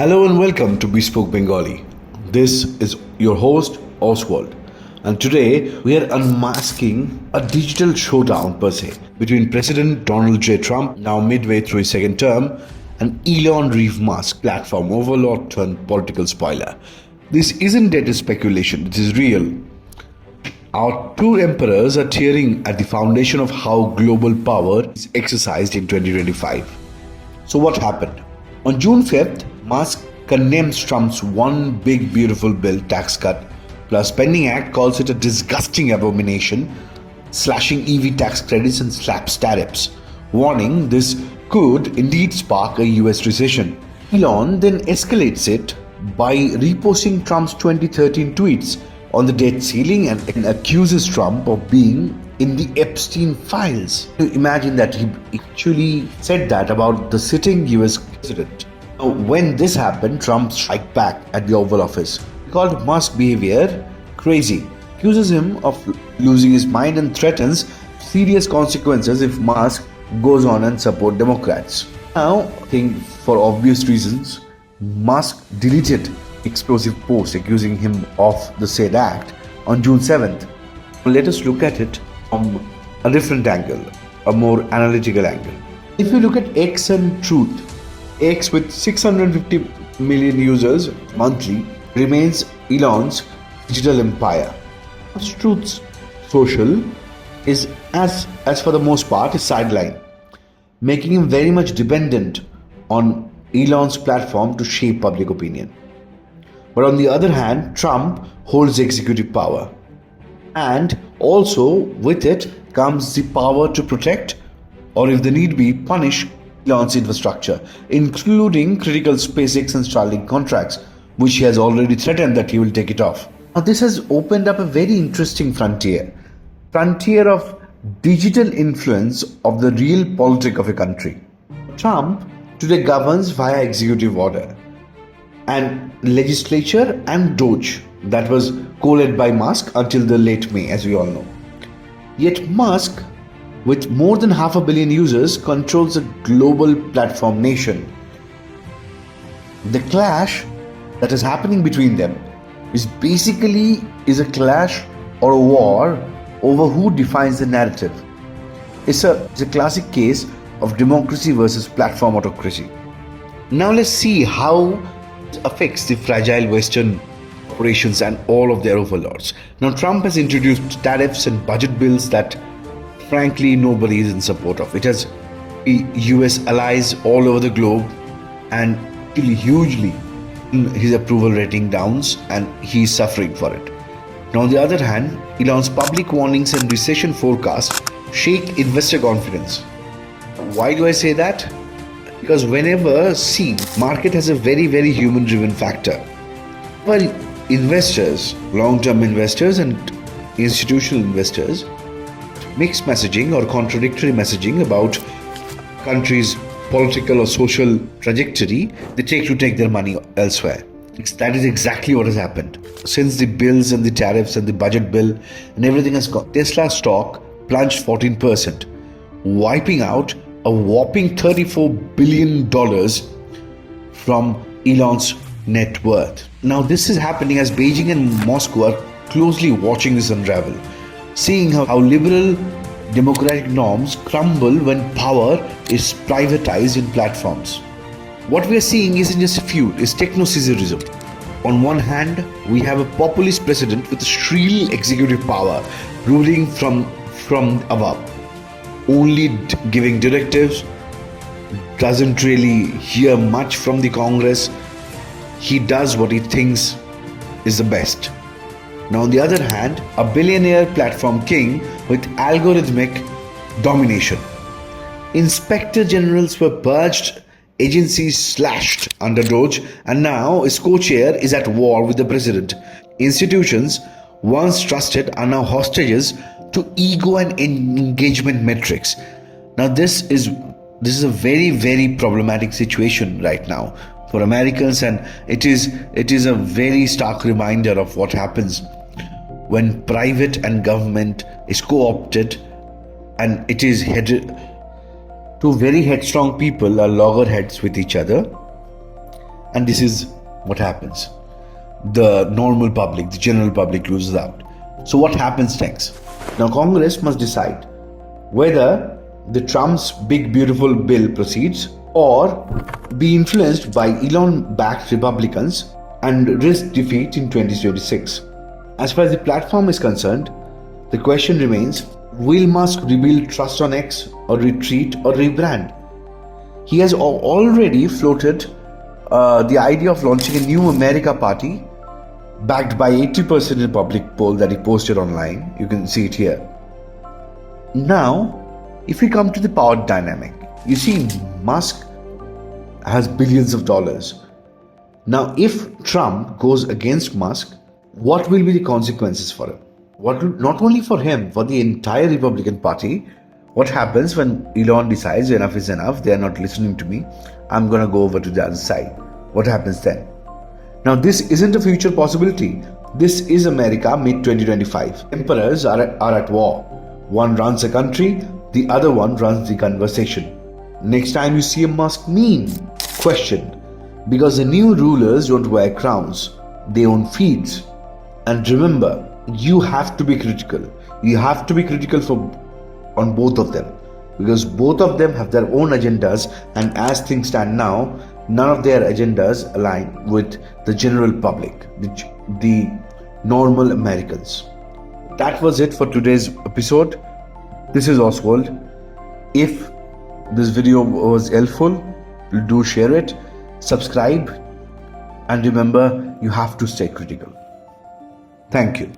Hello and welcome to Bespoke Bengali. This is your host Oswald, and today we are unmasking a digital showdown per se between President Donald J. Trump, now midway through his second term, and Elon Musk, platform overlord turned political spoiler. This isn't data speculation, it is real. Our two emperors are tearing at the foundation of how global power is exercised in 2025. So what happened? On June 5th, Musk condemns Trump's one big beautiful bill tax cut plus spending act, calls it a disgusting abomination, slashing EV tax credits and slaps tariffs, warning this could indeed spark a US recession. Elon then escalates it by reposting Trump's 2013 tweets on the debt ceiling and accuses Trump of being in the Epstein files. Imagine that he actually said that about the sitting US president. Now, when this happened, Trump struck back at the Oval Office. He called Musk's behavior crazy, accuses him of losing his mind and threatens serious consequences if Musk goes on and support Democrats. Now, I think for obvious reasons, Musk deleted explosive post accusing him of the said act on June 7th. Let us look at it from a different angle, a more analytical angle. If you look at X and Truth, X with 650 million users monthly remains Elon's digital empire. Truth's social is as for the most part is sidelined, making him very much dependent on Elon's platform to shape public opinion. But on the other hand, Trump holds executive power. And also with it comes the power to protect or if the need be punish Elon's infrastructure, including critical SpaceX and Starlink contracts, which he has already threatened that he will take it off. Now this has opened up a very interesting frontier of digital influence of the real politic of a country. Trump today governs via executive order and legislature and Doge that was co-led by Musk until the late May, as we all know. Yet Musk, with more than 500 million users, controls a global platform nation. The clash that is happening between them is basically a clash or a war over who defines the narrative. It's a classic case of democracy versus platform autocracy. Now let's see how it affects the fragile Western corporations and all of their overlords. Now Trump has introduced tariffs and budget bills that frankly nobody is in support of. It has US allies all over the globe and hugely his approval rating downs and he's suffering for it. Now on the other hand, Elon's public warnings and recession forecasts shake investor confidence. Why do I say that? Because whenever market has a very human driven factor. Well, investors, long-term investors and institutional investors, mixed messaging or contradictory messaging about countries' political or social trajectory, they take their money elsewhere. That is exactly what has happened. Since the bills and the tariffs and the budget bill and everything has gone, Tesla stock plunged 14%, wiping out a whopping $34 billion from Elon's net worth. Now this is happening as Beijing and Moscow are closely watching this unravel, seeing how liberal democratic norms crumble when power is privatized in platforms. What we are seeing isn't just a feud, it's techno-Caesarism. On one hand, we have a populist president with shrill executive power, ruling from above, only giving directives, doesn't really hear much from the Congress. He does what he thinks is the best. Now on the other hand, a billionaire platform king with algorithmic domination. Inspector generals were purged, agencies slashed under Doge, and now his co-chair is at war with the president. Institutions once trusted are now hostages to ego and engagement metrics. Now this is a very problematic situation right now for Americans, and it is a very stark reminder of what happens when private and government is co-opted and it is Two very headstrong people are loggerheads with each other, And this is what happens. The normal public, the general public loses out. So what happens next? Now Congress must decide whether the Trump's big beautiful bill proceeds or be influenced by Elon-backed Republicans and risk defeat in 2026. As far as the platform is concerned, the question remains, will Musk rebuild trust on X or retreat or rebrand? He has already floated the idea of launching a new America party backed by 80% in the public poll that he posted online. You can see it here. Now, if we come to the power dynamic, you see Musk has billions of dollars. Now, if Trump goes against Musk, what will be the consequences for him? Not only for him, for the entire Republican Party. What happens when Elon decides enough is enough, they are not listening to me, I'm going to go over to the other side? What happens then? Now, this isn't a future possibility. This is America mid-2025. Emperors are at war. One runs a country, the other one runs the conversation. Next time you see a Musk meme, question. Because the new rulers don't wear crowns, they own feeds. And remember, you have to be critical. You have to be critical on both of them, because both of them have their own agendas, and as things stand now, none of their agendas align with the general public, the normal Americans. That was it for today's episode. This is Oswald. If this video was helpful, do share it, subscribe, and remember, you have to stay critical. Thank you.